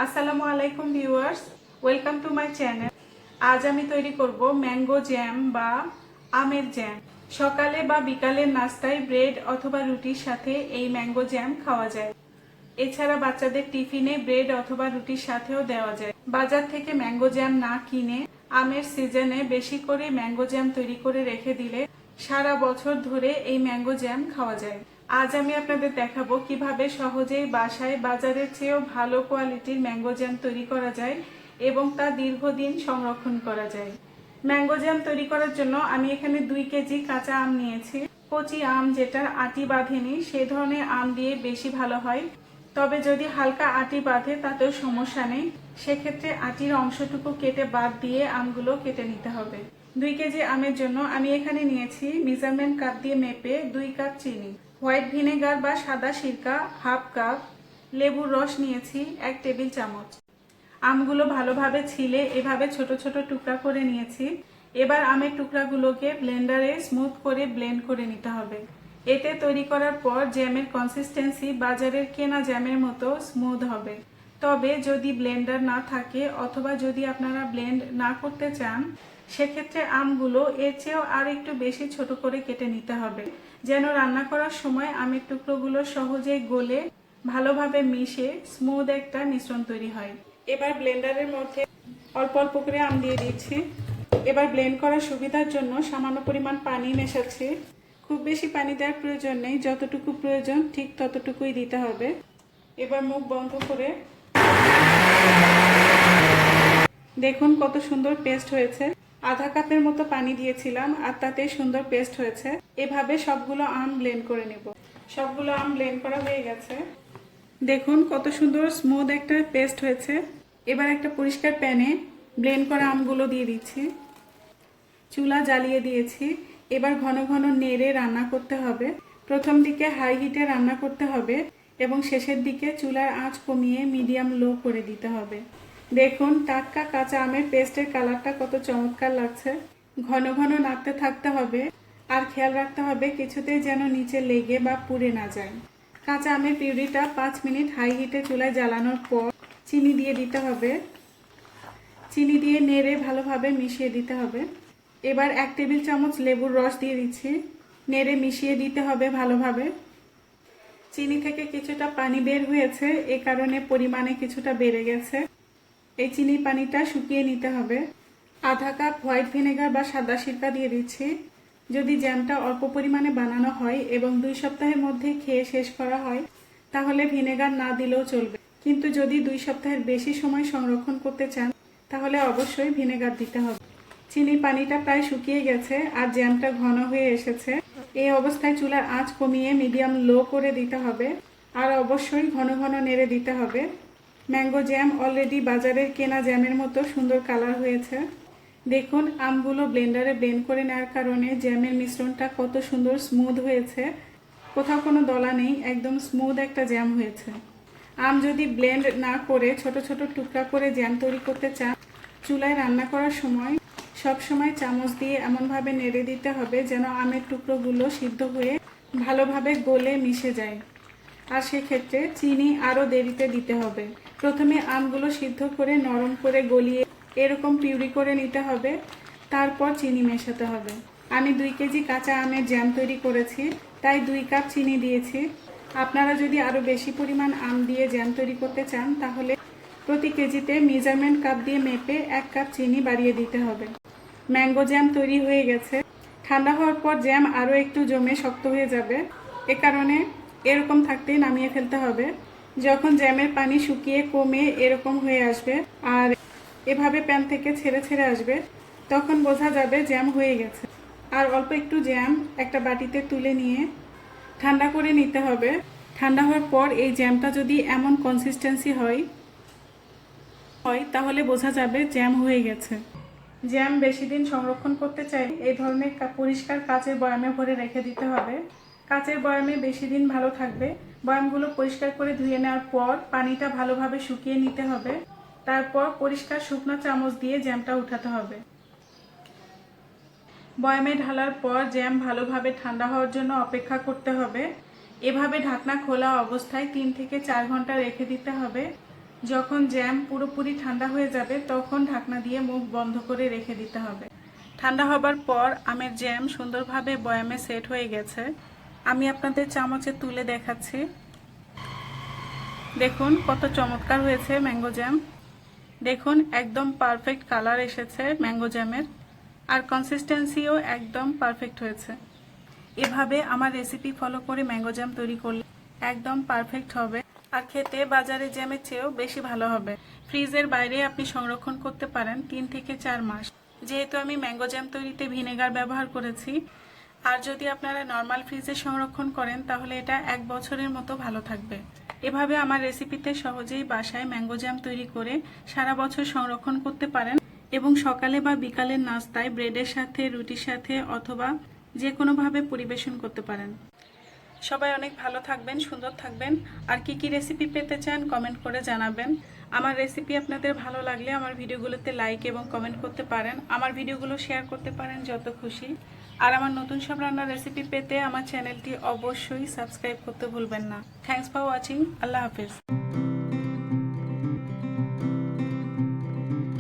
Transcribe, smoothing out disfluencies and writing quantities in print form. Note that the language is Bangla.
আসসালামু আলাইকুম viewers, welcome to my channel. আজ আমি তৈরি করব ম্যাঙ্গো জ্যাম বা আমের জ্যাম। সকালে বা বিকালের নাস্তায় ব্রেড অথবা রুটির সাথে এই ম্যাঙ্গো জ্যাম খাওয়া যায়। এছাড়া বাচ্চাদের টিফিনে ব্রেড অথবা রুটির সাথেও দেওয়া যায়। বাজার থেকে ম্যাঙ্গো জ্যাম না কিনে আমের সিজনে বেশি করে ম্যাঙ্গো জ্যাম তৈরি করে রেখে দিলে সারা বছর ধরে এই ম্যাঙ্গো জ্যাম খাওয়া যায়। আজ আমি আপনাদের দেখাবো কিভাবে সহজেই বাসায় বাজারের চেয়েও ভালো কোয়ালিটির ম্যাঙ্গো জ্যাম তৈরি করা যায় এবং তা দীর্ঘদিন সংরক্ষণ করা যায়। ম্যাঙ্গো জ্যাম তৈরি করার জন্য আমি এখানে 2 কেজি কাঁচা আম নিয়েছি। কচি আম যেটার আটি বাঁধেনি সেই ধরনের আম দিয়ে বেশি ভালো হয়, তবে যদি হালকা আটি বাঁধে তাতেও সমস্যা নেই। সেক্ষেত্রে আটির অংশটুকু কেটে বাদ দিয়ে আমগুলো কেটে নিতে হবে। 2 কেজি আমের জন্য আমি এখানে নিয়েছি মেজারমেন্ট কাপ দিয়ে মেপে 2 কাপ চিনি, হোয়াইট ভিনেগার বা সাদা সিরকা হাফ কাপ, লেবুর রস নিয়েছি 1 টেবিল চামচ। আমগুলো ভালোভাবে ছিলে এভাবে ছোট ছোট টুকরা করে নিয়েছি। এবার আমের টুকরাগুলোকে ব্লেন্ডারে স্মুথ করে ব্লেন্ড করে নিতে হবে। এতে তৈরি করার পর জ্যামের কনসিস্টেন্সি বাজারের কেনা জ্যামের মতো স্মুথ হবে। তবে যদি ব্লেন্ডার না থাকে অথবা যদি আপনারা ব্লেন্ড না করতে চান, সেক্ষেত্রে আমগুলো এর চেয়েও আর একটু বেশি ছোট করে কেটে নিতে হবে, যেন রান্না করার সময় আমের টুকরোগুলো সহজেই গলে ভালোভাবে মিশে স্মুথ একটা মিশ্রণ তৈরি হয়। এবার ব্লেন্ডারের মধ্যে অল্প অল্প করে আম দিয়ে দিচ্ছি। এবার ব্লেন্ড করার সুবিধার জন্য সামান্য পরিমাণ পানি মেশাচ্ছি। খুব বেশি পানি দেওয়ার প্রয়োজন নেই, যতটুকু প্রয়োজন ঠিক ততটুকুই দিতে হবে। এবার মুখ বন্ধ করে দেখুন কত সুন্দর পেস্ট হয়েছে। আধা কাপের মতো পানি দিয়েছিলাম আর তাতেই সুন্দর পেস্ট হয়েছে। এভাবে সবগুলো আম ব্লেন্ড করে নেব। সবগুলো আম ব্লেন্ড করা হয়ে গেছে। দেখুন কত সুন্দর স্মুথ একটা পেস্ট হয়েছে। এবার একটা পরিষ্কার প্যানে ব্লেন্ড করা আমগুলো দিয়ে দিচ্ছি। চুলা জ্বালিয়ে দিয়েছি। এবার ঘন ঘন নেড়ে রান্না করতে হবে। প্রথম দিকে হাই হিটে রান্না করতে হবে এবং শেষের দিকে চুলার আঁচ কমিয়ে মিডিয়াম লো করে দিতে হবে। দেখুন টাটকা কাঁচা আমের পেস্টের কালারটা কত চমৎকার লাগছে। ঘন ঘন নাড়তে থাকতে হবে আর খেয়াল রাখতে হবে কিছুতেই যেন নিচে লেগে বা পুড়ে না যায়। কাঁচা আমের পিউরিটা 5 মিনিট হাই হিটে চুলায় জ্বালানোর পর চিনি দিয়ে দিতে হবে। চিনি দিয়ে নেড়ে ভালোভাবে মিশিয়ে দিতে হবে। এবার 1 টেবিল চামচ লেবুর রস দিয়ে দিচ্ছি। নেড়ে মিশিয়ে দিতে হবে ভালোভাবে। চিনি থেকে কিছুটা পানি বের হয়েছে, এ কারণে পরিমাণে কিছুটা বেড়ে গেছে। এই চিনি পানিটা শুকিয়ে নিতে হবে। আধা কাপ হোয়াইট ভিনেগার বা সাদা সিরকা দিয়ে দিচ্ছি। যদি জ্যামটা অল্প পরিমাণে বানানো হয় এবং 2 সপ্তাহের মধ্যে খেয়ে শেষ করা হয় তাহলে ভিনেগার না দিলেও চলবে, কিন্তু যদি 2 সপ্তাহের বেশি সময় সংরক্ষণ করতে চান তাহলে অবশ্যই ভিনেগার দিতে হবে। চিনি পানিটা প্রায় শুকিয়ে গেছে আর জ্যামটা ঘন হয়ে এসেছে। এই অবস্থায় চুলার আঁচ কমিয়ে মিডিয়াম লো করে দিতে হবে আর অবশ্যই ঘন ঘন নেড়ে দিতে হবে। ম্যাঙ্গো জ্যাম অলরেডি বাজারের কেনা জ্যামের মতো সুন্দর কালার হয়েছে। দেখুন আমগুলো ব্লেন্ডারে ব্লেন্ড করে নেওয়ার কারণে জ্যামের মিশ্রণটা কত সুন্দর স্মুথ হয়েছে। কোথাও কোনো দলা নেই, একদম স্মুথ একটা জ্যাম হয়েছে। আম যদি ব্লেন্ড না করে ছোট ছোট টুকরা করে জ্যাম তৈরি করতে চান, চুলায় রান্না করার সময় সব সময় চামচ দিয়ে এমনভাবে নেড়ে দিতে হবে যেন আমের টুকরোগুলো সিদ্ধ হয়ে ভালোভাবে গলে মিশে যায়। আর সেক্ষেত্রে চিনি আরও দেরিতে দিতে হবে। প্রথমে আমগুলো সিদ্ধ করে নরম করে গলিয়ে এরকম পিউরি করে নিতে হবে, তারপর চিনি মেশাতে হবে। আমি 2 কেজি কাঁচা আমের জ্যাম তৈরি করেছি, তাই 2 কাপ চিনি দিয়েছি। আপনারা যদি আরও বেশি পরিমাণ আম দিয়ে জ্যাম তৈরি করতে চান তাহলে প্রতি কেজিতে মেজারমেন্ট কাপ দিয়ে মেপে 1 কাপ চিনি বাড়িয়ে দিতে হবে। ম্যাঙ্গো জ্যাম তৈরি হয়ে গেছে। ঠান্ডা হওয়ার পর জ্যাম আরও একটু জমে শক্ত হয়ে যাবে, এ কারণে এরকম থাকতেই নামিয়ে ফেলতে হবে। যখন জ্যামের পানি শুকিয়ে কমে এরকম হয়ে আসবে আর এভাবে প্যান থেকে ছেড়ে ছেড়ে আসবে, তখন বোঝা যাবে জ্যাম হয়ে গেছে। আর অল্প একটু জ্যাম একটা বাটিতে তুলে নিয়ে ঠান্ডা করে নিতে হবে। ঠান্ডা হওয়ার পর এই জ্যামটা যদি এমন কনসিস্টেন্সি হয় তাহলে বোঝা যাবে জ্যাম হয়ে গেছে। জ্যাম বেশি দিন সংরক্ষণ করতে চাই এই ধরনের পরিষ্কার কাচের বয়ামে ভরে রেখে দিতে হবে। কাচের বয়ামে বেশি দিন ভালো থাকবে। বয়ামগুলো পরিষ্কার করে ধুয়ে নেওয়ার পর পানিটা ভালোভাবে শুকিয়ে নিতে হবে। তারপর পরিষ্কার শুকনো চামচ দিয়ে জ্যামটা উঠাতে হবে। বয়ামে ঢালার পর জ্যাম ভালোভাবে ঠান্ডা হওয়ার জন্য অপেক্ষা করতে হবে। এভাবে ঢাকনা খোলা অবস্থায় 3 থেকে 4 ঘন্টা রেখে দিতে হবে। যখন জ্যাম পুরোপুরি ঠান্ডা হয়ে যাবে তখন ঢাকনা দিয়ে মুখ বন্ধ করে রেখে দিতে হবে। ঠান্ডা হবার পর আমের জ্যাম সুন্দরভাবে বয়ামে সেট হয়ে গেছে। আমি আপনাদের চামচে তুলে দেখাচ্ছি। দেখুন কত চমৎকার হয়েছে ম্যাঙ্গো জ্যাম। দেখুন একদম পারফেক্ট কালার এসেছে ম্যাঙ্গো জ্যামের, আর কনসিস্টেন্সিও একদম পারফেক্ট হয়েছে। এভাবে আমার রেসিপি ফলো করে ম্যাঙ্গো জ্যাম তৈরি করলে একদম পারফেক্ট হবে, আর খেতে বাজারে জ্যামের চেয়েও বেশি ভালো হবে। ফ্রিজের বাইরে আপনি সংরক্ষণ করতে পারেন 3 থেকে 4 মাস। যেহেতু আমি ম্যাঙ্গো জ্যাম তৈরিতে ভিনেগার ব্যবহার করেছি, আর যদি আপনারা নর্মাল ফ্রিজে সংরক্ষণ করেন তাহলে এটা 1 বছরের মতো ভালো থাকবে। এভাবে আমার রেসিপিতে সহজেই বাসায় ম্যাঙ্গো জ্যাম তৈরি করে সারা বছর সংরক্ষণ করতে পারেন এবং সকালে বা বিকালের নাস্তায় ব্রেডের সাথে, রুটির সাথে অথবা যে কোনোভাবে পরিবেশন করতে পারেন। সবাই অনেক ভালো থাকবেন, সুন্দর থাকবেন। আর কি কি রেসিপি পেতে চান কমেন্ট করে জানাবেন। আমার রেসিপি আপনাদের ভালো লাগলে আমার ভিডিওগুলোতে লাইক এবং কমেন্ট করতে পারেন। আমার ভিডিওগুলো শেয়ার করতে পারেন যত খুশি। আর আমার নতুন সব রান্নার রেসিপি পেতে আমার চ্যানেলটি অবশ্যই সাবস্ক্রাইব করতে ভুলবেন না। Thanks for watching. আল্লাহ হাফেজ।